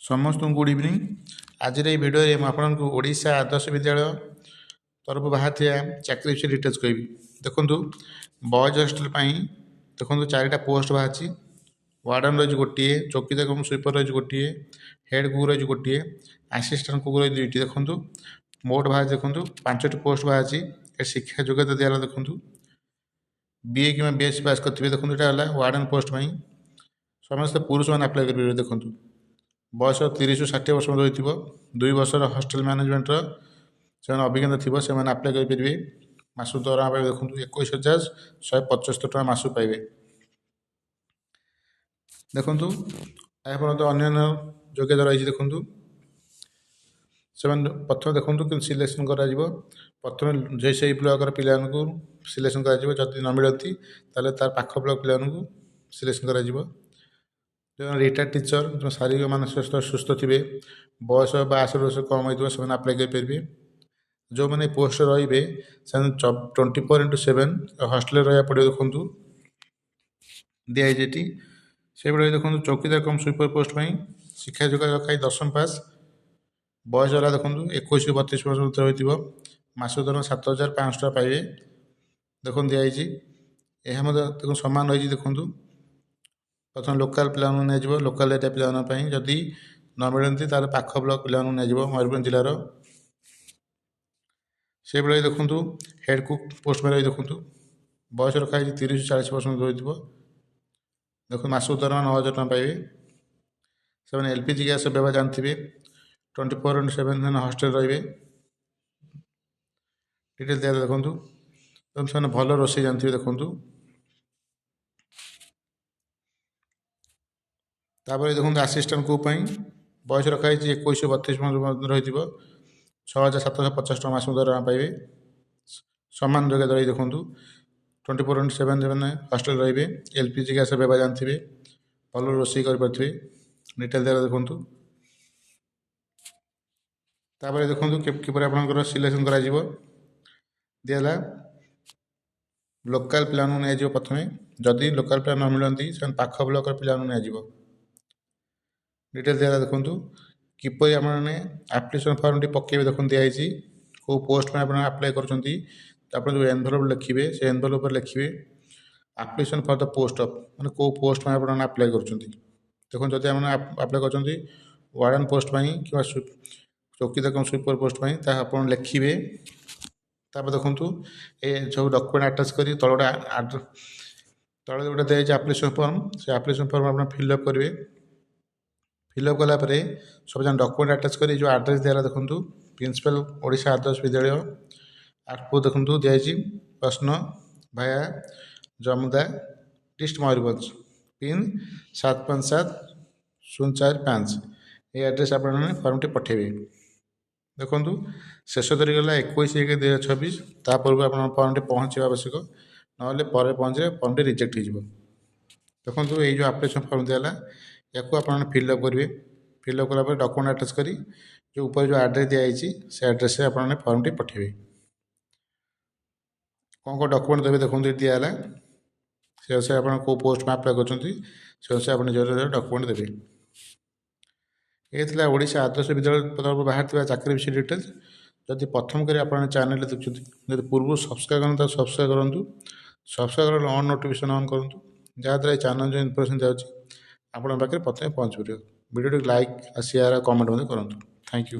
समस्त good evening. आज video में आपको ओडिशा आदर्श विद्यालय तरफ बाहर चाकरी विषय डिटेल्स कहि। देखो बॉयज हॉस्टल देखो 4टा पोस्ट बाहर। वार्डन रही गोटे, चौकीदार कम स्वीपर रही गोटे, हेड कुक रही गोटे, आसीस्टाट कुक रही 2टी। देखो मोट बाहर देखो 5टी पोस्ट बाहर। शिक्षा योग्यता दिया देखो बीए कि बीएससी पास करते। देखो यहाँ वार्डन पोस्ट समस्त पुरुष मैंने आप्लाय करेंगे। देखो बयस 30 ରୁ 60 वर्ष मध्य हो 2 वर्षर हॉस्टल मैनेजमेंट से अभिज्ञता थी से आप्लाय करेंगे। मासु दरमा पाइबे देखो 21,175 टका मासु पाइबे। देखो यहाँ अन्य योग्यता रही। देखो से प्रथम देखो सिलेक्शन कर प्रथम जैसे ब्लॉक पिला सिलेक्शन कर न मिलती तार पाख ब्लॉक पिला सिलेक्शन कर जो रिटायर्ड टीचर जो शारीरिक मानसिक सुस्थ थे बयस 62 वर्ष कम होती से आप्लाय करेंगे। जो मैंने पोस्ट रे 24/7 हॉस्टल रहा पड़े। देखो दिखाई से भाई देखो चौकीदार कम स्वीपर पोस्ट शिक्षा योग्यता रखा 10वीं पास। बयस है देखो 21 ରୁ 32 वर्ष मध्य हो मासक दरमा 7,500 टका पाइबे। देखो दिखाई यह देखो सामान रही। देखो प्रथम लोकाल पिला लोकाल एरिया पिला जदि न मिलती पाख ब्लॉक पिला मयूरभंज जिलार। से भाई देखो हेड कुक पोस्ट में रही। देखो बयस रखा 30 ରୁ 40 वर्ष मध्य हो। देखो मासक दरमा 9,000 टका पाइबे। से एलपीजी गैस व्यवहार जानते 24/7 हॉस्टल रे डिटेल दिया। देखो से भल रोसे जानते। देखो तापर देखो आसीस्टाट कुक बयस रखा 21 ରୁ 32 रही 6,750 टका मासक दरमा पाइबे। सामान योग्यता रही। देखो 24/7 हॉस्टल रे एलपीजी गैस व्यवहार जानते भल रोसे करें डिटेल दिया। देखो तापर देखो किपर आप सिलेक्शन कर दिला लोकाल पिला नहीं प्रथम जदि लोकाल पिला न मिलती से पाख ब्लॉक पिला नहीं डिटेल दिया। देखो किपर आपने आप्लिकेसन फॉर्म टी पकेबे। देखो दिखाई कौ पोस्ट में आप आप्लाय कर जो एनभेलप लिखे से एनभेलप लिखे application for the post of मैंने कौ पोस्ट में आप आप्लाय कर। देखो जब आप आप्लाय कर वार्डन पोस्ट कि चौकीदार कम स्वीपर पोस्ट आप लिखे। तापर देखो ये सब डॉक्यूमेंट आटाच कर तले गोटे दिखाई आप्लिकेसन फॉर्म से आप्लिकेसन फॉर्म आप फिलअप करेंगे। फिलअप कलापर सब जन डॉक्यूमेंट आटाच कर जो आड्रेस दिया देखो प्रिंसिपल ओडिशा आदर्श विद्यालय आठपुर। देखो दिखाई प्रश्न भाया जमुदा डिस्ट मयूरभंज पिन 757-045 ये एड्रेस आप फॉर्म टी पठेबे। देखो शेष तारीख है 21/1/2026 पूर्व आप फॉर्म टी पहुँचे आवश्यक ना पहुँचे फॉर्म टी रिजेक्ट हो। देखो ये जो आप्लिकेसन फॉर्म दिया या आप फिलअप करेंगे। फिलअप कलापर डॉक्यूमेंट आटाच कर जो ऊपर जो आड्रेस दिखाई से आड्रेस से आप फॉर्म टी पठेबे। कौन कौन डॉक्यूमेंट देवे देखो दिया से अनुसार आप कौ पोस्ट में आप्लाय कर से अनुसार आप निज डॉक्यूमेंट देवे। ये थी ओडिशा आदर्श विद्यालय तरफ बाहर चाकरी विषय डिटेल्स। जदि प्रथम कर आप चैनल देखते पूर्व सब्सक्राइब करें सब्सक्राइब करूँ सब्सक्राइब कर ऑन नोटिफिकेशन ऑन करूँ जहाँद्वारा चैनल जो इनफर्मेशन जाऊँगी आप पाखे प्रथम पहुँच पार। वीडियो लाइक शेयर कमेंट करूँ। Thank you.